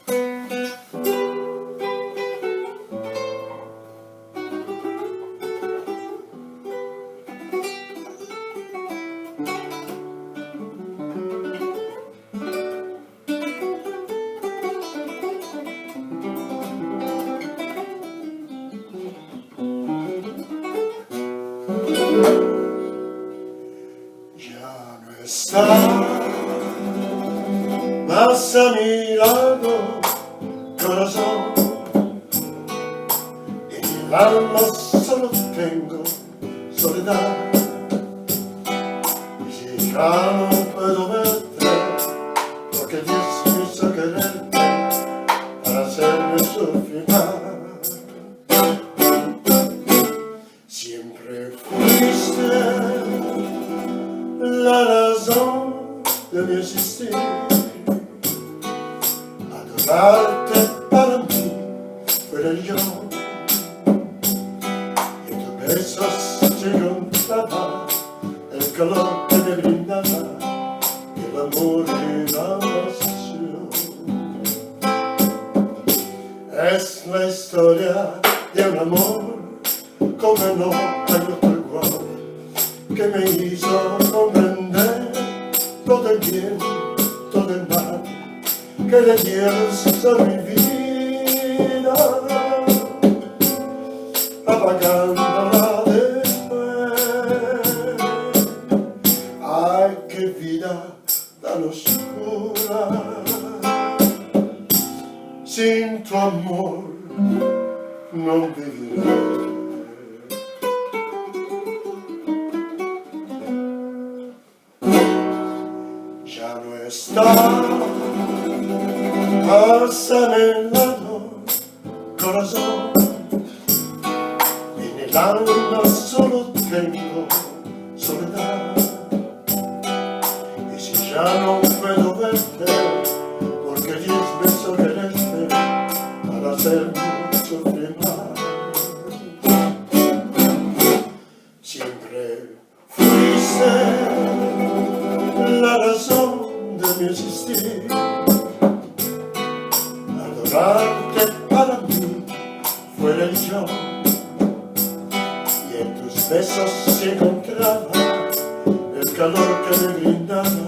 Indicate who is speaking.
Speaker 1: Ya no está más a mi lado, corazón, en el alma solo tengo soledad. Y si ya no puedo verte, porque Dios me hizo quererte para hacerme sufrir más. Siempre fuiste la razón de mi existir. Adorarte para mí fuera yo, y en tus besos se encontraba el calor que me brindaba el amor y la pasión. Es la historia de un amor como no hay otro igual, que me hizo comprender todo el bien, todo el mal que le dieron a mi vida, apagándola después. Ay, qué vida tan oscura, sin tu amor no viviré. Ya no está más a mi lado, corazón, en el alma solo tengo soledad. Y si ya no puedo verte, porque Dios me hizo quererte para hacerme sufrir más. Siempre fuiste la razón de mi existir. Adorarte para mí fuera el yo, y en tus besos se encontraba el calor que me brindaba